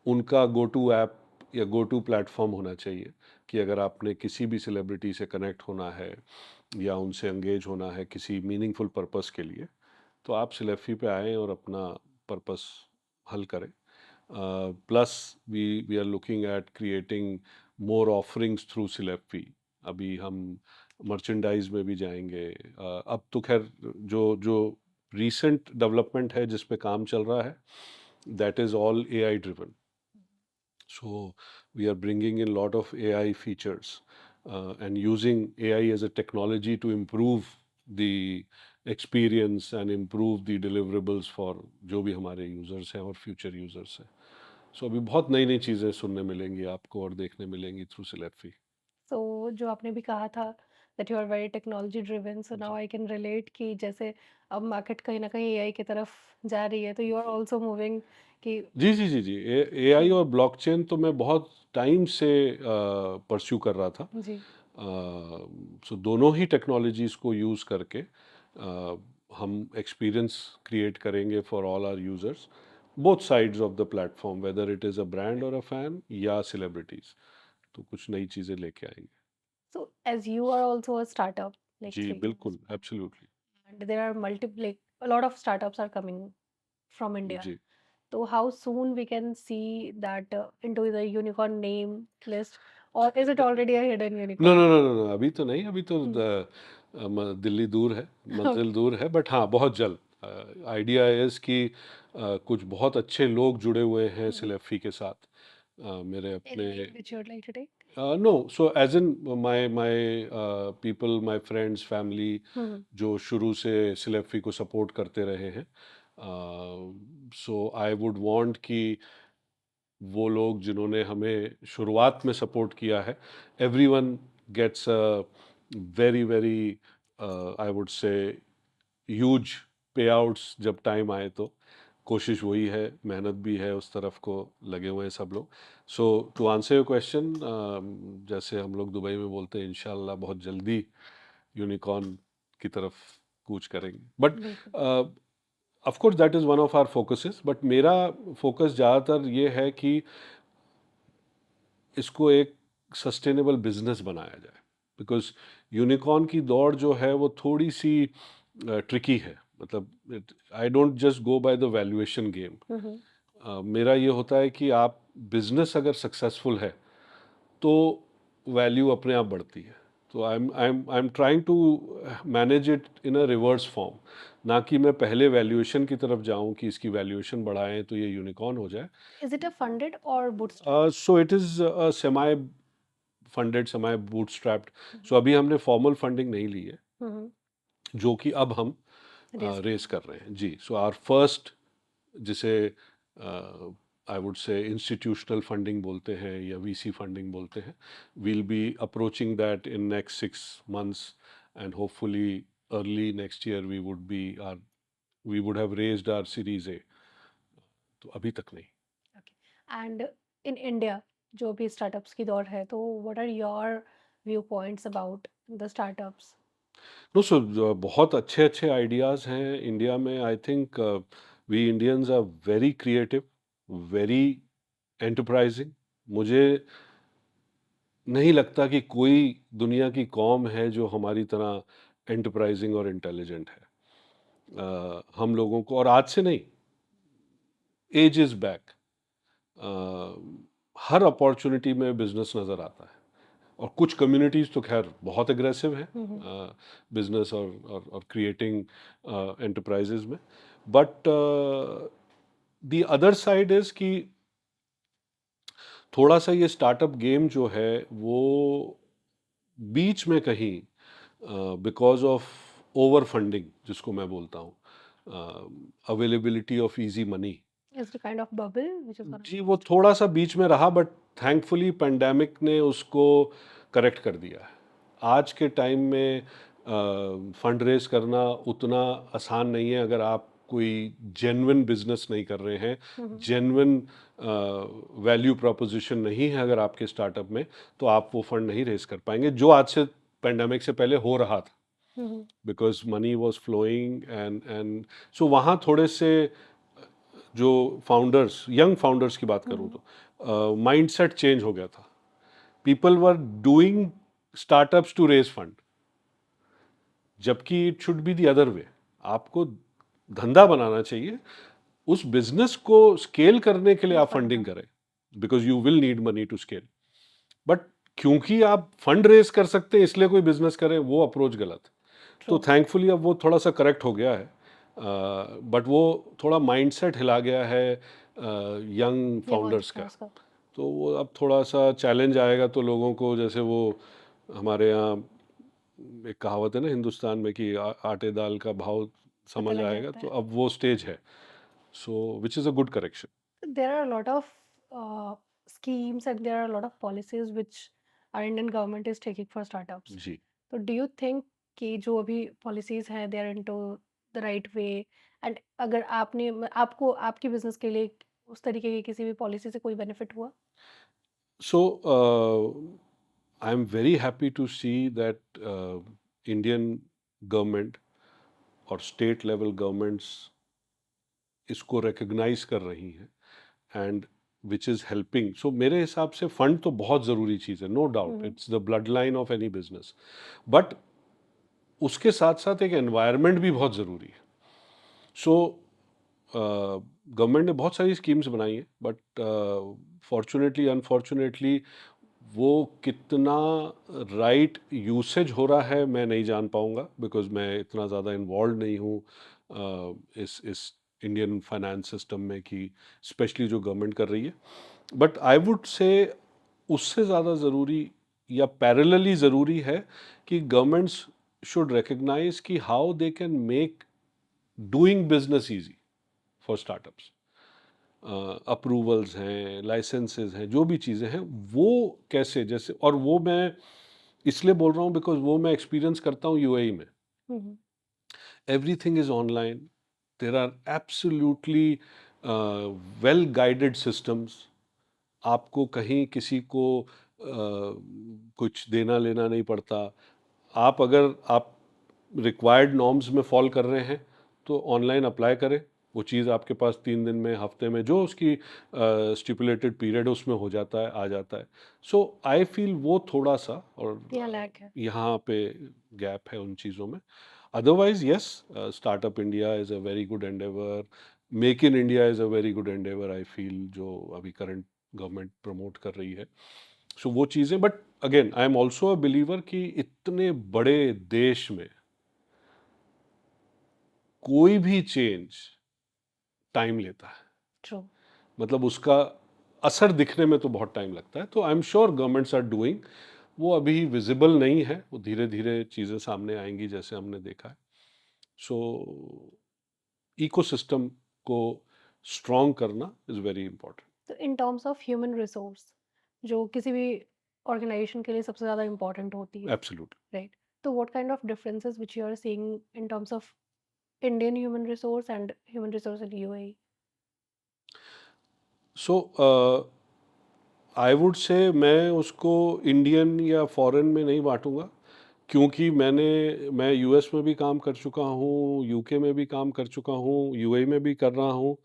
उनका गो टू ऐप या गो टू प्लेटफॉर्म होना चाहिए कि अगर आपने किसी भी सेलिब्रिटी से कनेक्ट होना है या उनसे एंगेज होना है किसी मीनिंगफुल पर्पस के लिए, तो आप सिलेफी पे आएँ और अपना पर्पस हल करें. Plus we are looking at creating more offerings through Celebi. अभी हम मर्चेंडाइज में भी जाएंगे. अब तो खैर जो जो रीसेंट डेवलपमेंट है जिस पे काम चल रहा है, that is all AI driven. So we are bringing in a lot of AI features and using AI as a technology to improve the experience and improve the deliverables for जो भी हमारे users हैं और future users हैं. So अभी बहुत नई नई चीज़ें सुनने मिलेंगी आपको और देखने मिलेंगी through Celefi. So जो आपने भी कहा था that you are very technology driven, so now ji I can relate कि जैसे अब मार्केट कहीं ना कहीं AI की तरफ जा रही है, तो you are ji also moving कि जी जी जी जी. AI और ब्लॉकचेन तो मैं बहुत टाइम से परस्यू कर रहा था. जी. सो दोनों ही टेक्नोलॉजीज़ को यूज़ करके हम एक्सपीरियंस क्रिएट करेंगे for all our users, both sides of the platform, whether it is a brand और अ फैन या सेलिब्रिटीज़. तो कुछ नई चीज़ें लेके आएंगे. So as you are also a startup like जी 3 years बिल्कुल, absolutely. and there are multiple like a lot of startups are coming from India. जी. So how soon we can see that into the unicorn name list, or is it already a hidden no unicorn? No no no no, अभी तो नहीं. अभी तो Hmm. Delhi दूर है, मंजिल Okay. दूर है. बट हाँ, बहुत जल्द. आइडिया इज़ कि कुछ बहुत अच्छे लोग जुड़े हुए हैं Mhm. सिलेफी के साथ. मेरे Any अपने name which you would like to take? No, so as in my people, my friends, family Hmm. जो शुरू से सिलेफी को सपोर्ट करते रहे हैं. सो आई वुड वांट कि वो लोग जिन्होंने हमें शुरुआत में सपोर्ट किया है, everyone gets a very very I would say huge pay outs जब टाइम आए. तो कोशिश वही है, मेहनत भी है, उस तरफ को लगे हुए हैं सब लोग. सो टू आंसर योर क्वेश्चन, जैसे हम लोग दुबई में बोलते हैं, इंशाल्लाह बहुत जल्दी यूनिकॉर्न की तरफ कूच करेंगे. बट बिल्कुल. Of course that is one of our focuses. But मेरा फोकस ज़्यादातर ये है कि इसको एक सस्टेनेबल बिजनेस बनाया जाए. बिकॉज यूनिकॉर्न की दौड़ जो है वो थोड़ी सी ट्रिकी है. मतलब I don't just go by the valuation game. Mhm. मेरा ये होता है कि आप बिजनेस अगर सक्सेसफुल है तो वैल्यू अपने आप बढ़ती है. तो I am trying to manage it in a reverse form. ना कि मैं पहले वैल्यूएशन की तरफ जाऊं कि इसकी वैल्यूएशन बढ़ाएं तो ये यूनिकॉर्न हो जाए. Is it a funded or bootstrap? So it is semi funded, semi bootstrapped. So अभी हमने फॉर्मल फंडिंग नहीं ली है, Mm-hmm. जो कि अब हम Raise. रेस कर रहे हैं. जी. सो आवर फर्स्ट जिसे I would say institutional funding बोलते हैं या वीसी फंडिंग बोलते हैं, we'll be approaching that in next 6 months and hopefully early next year we would have raised our series A. तो अभी तक नहीं। एंड इन इंडिया जो भी स्टार्टअप्स की दौर है, तो what are your view points about the startups? No so बहुत अच्छे अच्छे आइडियाज़ हैं इंडिया में। I think we Indians are very creative, very enterprising. मुझे नहीं लगता कि कोई दुनिया की कौम है जो हमारी तरह एंटरप्राइजिंग और इंटेलिजेंट है। हम लोगों को, और आज से नहीं, एजेस बैक हर अपॉर्चुनिटी में बिजनेस नज़र आता है। और कुछ कम्युनिटीज़ तो खैर बहुत एग्रेसिव हैं बिजनेस और क्रिएटिंग एंटरप्राइजेज में। But the other side is कि थोड़ा सा ये स्टार्टअप गेम जो है वो बीच में कहीं बिकॉज ऑफ ओवर फंडिंग, जिसको मैं बोलता हूँ, availability of easy money, is the kind of bubble which is जी वो थोड़ा सा बीच में रहा। बट थैंकफुली पेंडेमिक ने उसको करेक्ट कर दिया है। आज के टाइम में फंड रेज करना उतना आसान नहीं है अगर आप कोई जेन्युइन बिजनेस नहीं कर रहे हैं, जेन्युइन वैल्यू प्रोपोजिशन नहीं है अगर आपके स्टार्टअप में, तो आप वो फंड नहीं रेज कर पाएंगे जो आज से पेंडेमिक से पहले हो रहा था, because money was flowing and so वहाँ थोड़े से जो फाउंडर्स, यंग फाउंडर्स की बात करूँ तो माइंडसेट चेंज हो गया था। People were doing startups to raise fund, जबकि it should be the other way. आपको धंधा बनाना चाहिए, उस बिजनेस को स्केल करने के लिए आप फंडिंग करें, because you will need money to scale. But क्योंकि आप फंड रेज कर सकते हैं इसलिए कोई बिजनेस करें, वो अप्रोच गलत। तो थैंकफुली अब वो थोड़ा सा करेक्ट हो गया है। बट वो थोड़ा माइंडसेट हिला गया है यंग फाउंडर्स का। तो वो अब थोड़ा सा चैलेंज आएगा तो लोगों को, जैसे वो हमारे यहाँ एक कहावत है ना हिंदुस्तान में कि आटे दाल का भाव समझ आएगा, तो अब वो स्टेज है। So which is a good correction. there are a lot of schemes and there are a lot of policies which our Indian government is taking for startups. जी So do you think कि जो अभी policies हैं they are into the right way? And अगर आपने आपको आपकी business के लिए उस तरीके की किसी भी policy से कोई benefit हुआ? So I am very happy to see that Indian government और स्टेट लेवल गवर्नमेंट्स इसको रिकग्नाइज कर रही हैं and which is helping. So मेरे हिसाब से फंड तो बहुत ज़रूरी चीज़ है, no doubt, it's the blood line of any business. But उसके साथ साथ एक एनवायरनमेंट भी बहुत ज़रूरी है। सो गवर्नमेंट ने बहुत सारी स्कीम्स बनाई हैं, बट फॉर्चुनेटली अनफॉर्चुनेटली वो कितना राइट यूसेज हो रहा है मैं नहीं जान पाऊंगा, बिकॉज मैं इतना ज़्यादा इन्वॉल्व नहीं हूँ इस इंडियन फाइनेंस सिस्टम में कि स्पेशली जो गवर्नमेंट कर रही है। बट आई वुड से उससे ज़्यादा ज़रूरी या पैरेलली ज़रूरी है कि गवर्नमेंट्स शुड रिकग्नाइज कि how they can make doing business easy for startups. Approvals हैं, लाइसेंसेस हैं, जो भी चीज़ें हैं वो कैसे, जैसे, और वो मैं इसलिए बोल रहा हूँ बिकॉज वो मैं एक्सपीरियंस करता हूँ यूएई में। Everything is online, there are absolutely well guided systems. आपको कहीं किसी को कुछ देना लेना नहीं पड़ता। आप अगर आप रिक्वायर्ड नॉर्म्स में फॉल कर रहे हैं तो ऑनलाइन अप्लाई करें, वो चीज़ आपके पास 3 दिन में, हफ्ते में, जो उसकी स्टिपुलेटेड पीरियड उसमें हो जाता है, आ जाता है। सो आई फील वो थोड़ा सा और यहाँ पे गैप है उन चीज़ों में। Otherwise yes, startup India is a very good Endeavour, make in India is a very good Endeavour I feel, जो अभी करंट गवर्नमेंट प्रमोट कर रही है। सो वो चीज़ें, but again I am also a believer कि इतने बड़े देश में कोई भी चेंज टाइम लेता है। True. मतलब उसका असर दिखने में तो बहुत टाइम लगता है। तो I am sure governments are doing, वो अभी विजिबल नहीं है, वो धीरे धीरे चीज़ें सामने आएंगी जैसे हमने देखा है। सो इकोसिस्टम को स्ट्रॉन्ग करना इज़ वेरी इंपॉर्टेंट। तो इन टर्म्स ऑफ ह्यूमन रिसोर्स, जो किसी भी ऑर्गेनाइजेशन के लिए सबसे ज़्यादा इम्पोर्टेंट होती है, एब्सोल्युटली। राइट? तो what kind of differences which you are seeing in terms of Indian human resource and human resource in UAE? So I would say मैं उसको इंडियन या फॉरेन में नहीं बांटूंगा, क्योंकि मैं यूएस में भी काम कर चुका हूँ, यूके में भी काम कर चुका हूँ, यूएई में भी कर रहा हूँ।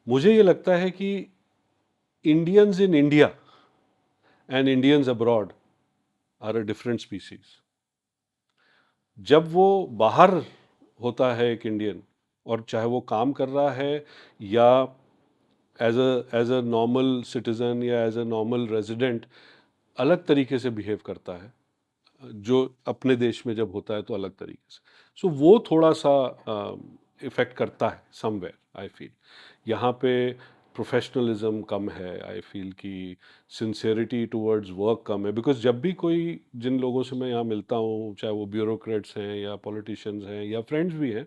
मुझे ये लगता है कि Indians in India and Indians abroad are a different species. जब वो बाहर होता है एक इंडियन, और चाहे वो काम कर रहा है या एज अ नॉर्मल सिटीजन या एज अ नॉर्मल रेजिडेंट, अलग तरीके से बिहेव करता है। जो अपने देश में जब होता है तो अलग तरीके से। सो वो थोड़ा सा इफेक्ट करता है समवेयर, आई फील। यहाँ पे प्रोफेशनलिज्म कम है, आई फील कि सिंसेरिटी टुवर्ड्स वर्क कम है। बिकॉज जब भी कोई, जिन लोगों से मैं यहाँ मिलता हूँ, चाहे वो ब्यूरोक्रेट्स हैं या पॉलिटिशियंस हैं या फ्रेंड्स भी हैं,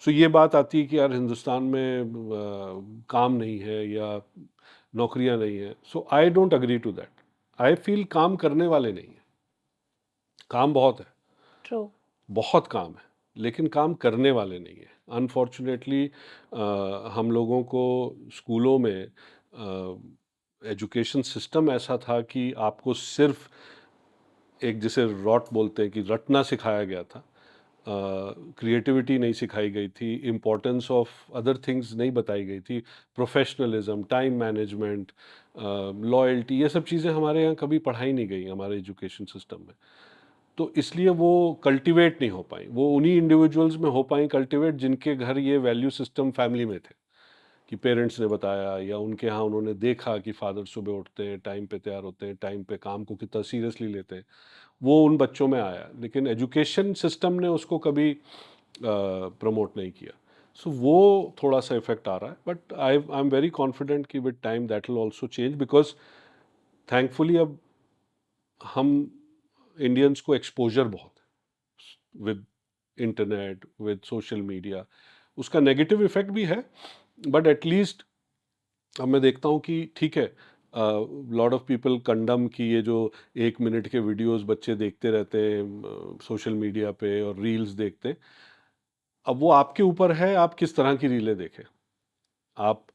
सो ये बात आती है कि यार हिंदुस्तान में काम नहीं है या नौकरियां नहीं है। So I don't agree to that. I feel काम करने वाले नहीं है। काम बहुत है, ट्रू। बहुत काम है, लेकिन काम करने वाले नहीं है। अनफॉर्चुनेटली हम लोगों को स्कूलों में एजुकेशन सिस्टम ऐसा था कि आपको सिर्फ एक, जिसे रॉट बोलते हैं, कि रटना सिखाया गया था। क्रिएटिविटी नहीं सिखाई गई थी, इम्पोर्टेंस ऑफ अदर थिंग्स नहीं बताई गई थी। प्रोफेशनलिज्म, टाइम मैनेजमेंट, लॉयल्टी, ये सब चीज़ें हमारे यहाँ कभी पढ़ाई नहीं गई हमारे एजुकेशन सिस्टम में। तो इसलिए वो कल्टीवेट नहीं हो पाई। वो उन्हीं इंडिविजुअल्स में हो पाई कल्टीवेट जिनके घर ये वैल्यू सिस्टम फैमिली में थे, कि पेरेंट्स ने बताया या उनके यहाँ उन्होंने देखा कि फादर सुबह उठते हैं, टाइम पे तैयार होते हैं, टाइम पे काम को कितना सीरियसली लेते हैं। वो उन बच्चों में आया, लेकिन एजुकेशन सिस्टम ने उसको कभी प्रमोट नहीं किया। सो वो थोड़ा सा इफेक्ट आ रहा है, but I am very confident कि with time that will also change. Because thankfully अब हम इंडियंस को एक्सपोजर बहुत है with internet, with social media. उसका नेगेटिव इफेक्ट भी है, बट एटलीस्ट अब मैं देखता हूँ कि ठीक है, लॉट ऑफ पीपल कंडम की ये जो 1 मिनट के वीडियोस बच्चे देखते रहते हैं सोशल मीडिया पे और रील्स देखते हैं। अब वो आपके ऊपर है, आप किस तरह की रीलें देखें। आप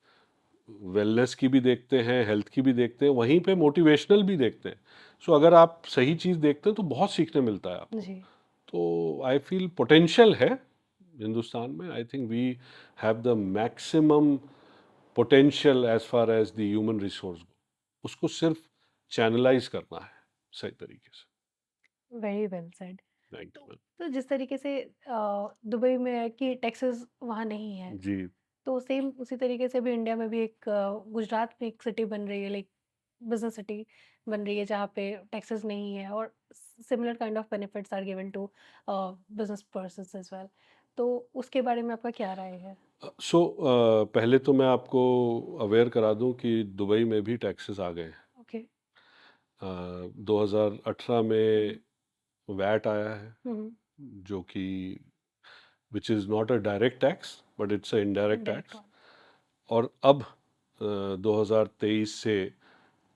वेलनेस की भी देखते हैं, हेल्थ की भी देखते हैं, वहीं पे मोटिवेशनल भी देखते हैं। सो अगर आप सही चीज़ देखते हैं तो बहुत सीखने मिलता है आपको। जी। तो आई फील पोटेंशियल है हिंदुस्तान में। I think we have the maximum potential as far as the human resource go. उसको सिर्फ चैनलाइज करना है सही तरीके से। Very well said. थैंक तो यू। जिस तरीके से दुबई में है कि टैक्सेस वहाँ नहीं है, जी। तो सेम उसी तरीके से भी इंडिया में भी एक गुजरात में एक सिटी बन रही है, लाइक बिजनेस सिटी बन रही है जहाँ पे टैक्सेस नहीं है और similar kind of benefits are given to business persons as well. तो उसके बारे में आपका क्या राय है? सो पहले तो मैं आपको अवेयर करा दूं कि दुबई में भी टैक्सेस आ गए हैं। ओके। 2018 में वैट आया है, हम्म। जो कि which is not a direct tax but it's a indirect indirect tax. One. और अब 2023 से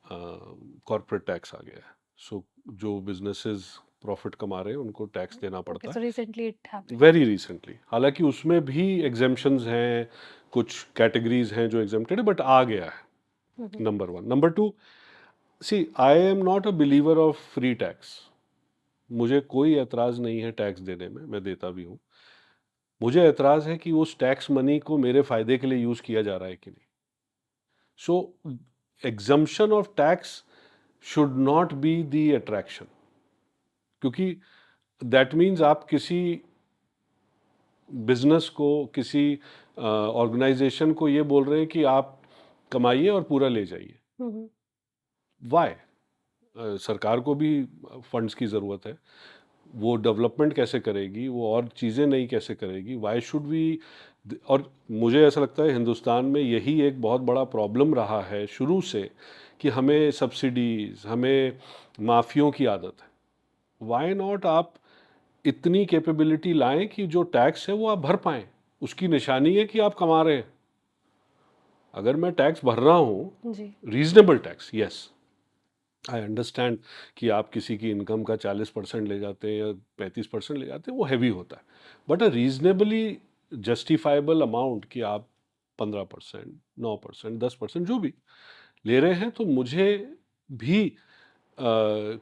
कॉरपोरेट टैक्स आ गया है। सो जो बिजनेसेस प्रॉफिट कमा रहे हैं उनको टैक्स देना ओके, पड़ता सो है, recently it happened. Very recently. हालांकि उसमें भी एग्जेम्पशंस हैं, कुछ कैटेगरीज हैं जो एग्जेम्प्टेड है, बट आ गया है। Hmm. Number one. Number two, see I am not a believer of free tax. मुझे कोई एतराज़ नहीं है टैक्स देने में, मैं देता भी हूँ। मुझे एतराज़ है कि उस टैक्स मनी को मेरे फायदे के लिए यूज़ किया जा रहा है कि नहीं। So exemption of tax should not be the attraction, क्योंकि दैट मीन्स आप किसी बिजनेस को, किसी ऑर्गेनाइजेशन को ये बोल रहे हैं कि आप कमाइए और पूरा ले जाइए। हम्म। वाई? सरकार को भी फंड्स की ज़रूरत है। वो डेवलपमेंट कैसे करेगी, वो और चीज़ें नहीं कैसे करेगी? Why should we? और मुझे ऐसा लगता है हिंदुस्तान में यही एक बहुत बड़ा प्रॉब्लम रहा है शुरू से, कि हमें सब्सिडीज, हमें माफियों की आदत है। वाई नॉट आप इतनी कैपेबिलिटी लाएं कि जो टैक्स है वो आप भर पाएं। उसकी निशानी है कि आप कमा रहे हैं। अगर मैं टैक्स भर रहा हूँ, जी reasonable tax, yes I understand कि आप किसी की इनकम का 40% ले जाते हैं या 35% ले जाते हैं, वो हैवी होता है, but a reasonably justifiable amount कि आप 15%, 9%, 10% जो भी ले रहे हैं, तो मुझे भी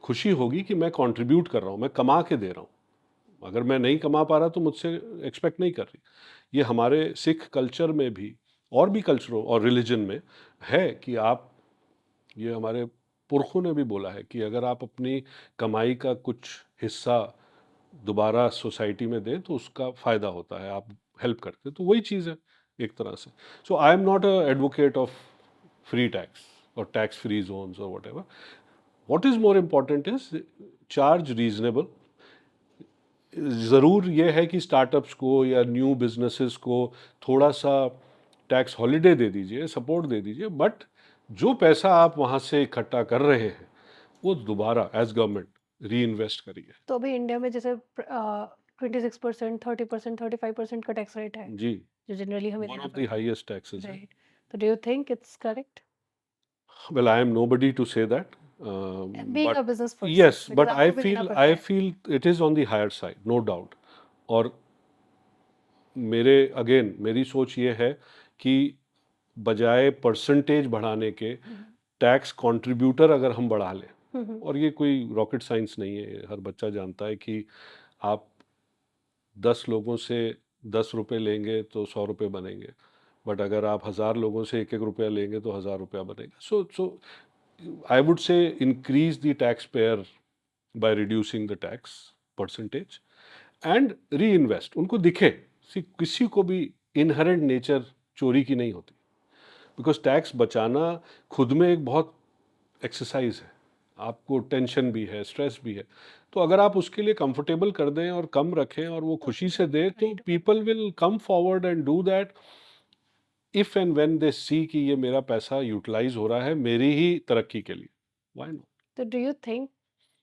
खुशी होगी कि मैं कंट्रीब्यूट कर रहा हूँ, मैं कमा के दे रहा हूँ। अगर मैं नहीं कमा पा रहा तो मुझसे एक्सपेक्ट नहीं कर रही। ये हमारे सिख कल्चर में भी और भी कल्चरों और रिलीजन में है कि आप, ये हमारे पुरखों ने भी बोला है कि अगर आप अपनी कमाई का कुछ हिस्सा दोबारा सोसाइटी में दें तो उसका फ़ायदा होता है, आप हेल्प करते हैं, तो वही चीज़ है एक तरह से। So I am not a advocate of free tax और टैक्स फ्री जोन्स और whatever. What is more important is charge reasonable. ज़रूर ये है कि स्टार्टअप्स को या न्यू बिजनेसेस को थोड़ा सा टैक्स हॉलिडे दे दीजिए, सपोर्ट दे दीजिए, बट जो पैसा आप वहाँ से इकट्ठा कर रहे हैं वो दोबारा एज गवर्नमेंट री इन्वेस्ट करिए। तो अभी इंडिया में जैसे 26%, 30%, 35% का टैक्स रेट है जी, जो जनरली हमें वन देना ऑफ द पड़ता हाईएस्ट टैक्सेस है, है। राइट? तो do you think it's correct well I am nobody to say that, being but a business person, yes, because but आपको भी देना पड़ता I है। feel it is on the higher side, no doubt। और मेरे again मेरी सोच ये है कि बजाय परसेंटेज बढ़ाने के टैक्स कंट्रीब्यूटर अगर हम बढ़ा लें, और ये कोई रॉकेट साइंस नहीं है, हर बच्चा जानता है कि आप 10 लोगों से 10 रुपए लेंगे तो 100 रुपये बनेंगे, बट अगर आप 1000 लोगों से 1-1 रुपया लेंगे तो 1000 रुपया बनेगा। So I would say increase the tax payer by reducing the tax percentage and reinvest. उनको दिखे, किसी को भी इनहेरेंट नेचर चोरी की नहीं होती, बिकॉज टैक्स बचाना खुद में एक बहुत एक्सरसाइज है, आपको टेंशन भी है, स्ट्रेस भी है, तो अगर आप उसके लिए कंफर्टेबल कर दें और कम रखें और वो खुशी से दें, तो people will come forward and do that if and when they see कि ये मेरा पैसा यूटिलाइज हो रहा है मेरी ही तरक्की के लिए, व्हाई नॉट। तो डू यू थिंक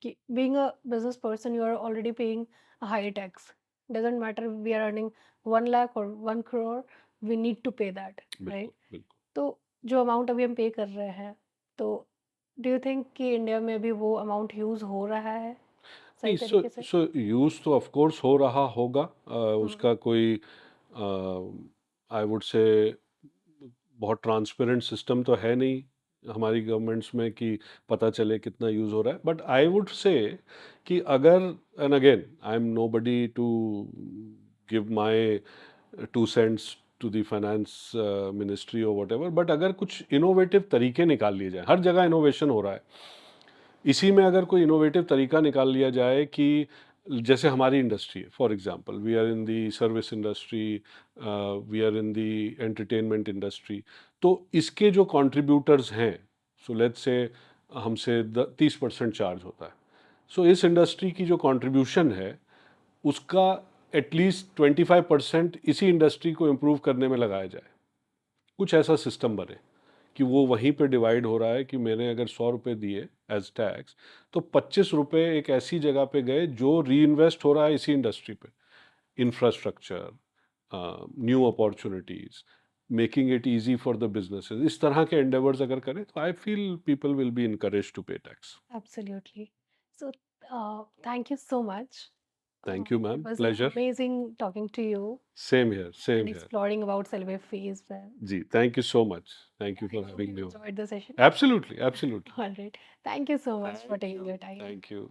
कि being a business person you are already paying a higher tax, doesn't matter we are earning 1 lakh or 1 crore, we need to pay that, right? बिल्कुल बिल्कुल। तो जो अमाउंट अभी हम पे कर रहे हैं, तो डू यू थिंक कि इंडिया में भी वो अमाउंट यूज हो रहा है सही नहीं, सो तरीके से? सो यूज़ तो ऑफ कोर्स हो रहा होगा, उसका कोई आई वुड से बहुत ट्रांसपेरेंट सिस्टम तो है नहीं हमारी गवर्नमेंट्स में कि पता चले कितना यूज़ हो रहा है, बट आई वुड से कि अगर, and again I am nobody to give my 2 cents to the finance ministry और वट एवर, बट अगर कुछ इनोवेटिव तरीके निकाल लिए जाए, हर जगह इनोवेशन हो रहा है, इसी में अगर कोई इनोवेटिव तरीका निकाल लिया जाए कि जैसे हमारी इंडस्ट्री है, for example we are in the service industry, we are in the entertainment industry, तो इसके जो कंट्रीब्यूटर्स हैं, सो लेट्स से हमसे 30% चार्ज होता है, सो इस इंडस्ट्री की जो कंट्रीब्यूशन है उसका एटलीस्ट 25% इसी इंडस्ट्री को इम्प्रूव करने में लगाया जाए। कुछ ऐसा सिस्टम बने कि वो वहीं पे डिवाइड हो रहा है कि मैंने अगर 100 रुपये दिए एज टैक्स, तो 25 रुपये एक ऐसी जगह पे गए जो री इन्वेस्ट हो रहा है इसी इंडस्ट्री पे, infrastructure, new opportunities, making it easy for the businesses. इस तरह के एंडेवर्स अगर करें तो I feel people will be encourage to pay tax. Absolutely. So, thank you so much. Thank you It ma'am, was pleasure. amazing talking to you same here, same and here. exploring about Celebi fees. जी, thank you so much, thank you I for hope having you me. enjoyed the session. Absolutely absolutely. All right. Thank you so much for thank taking you, your time. Thank you.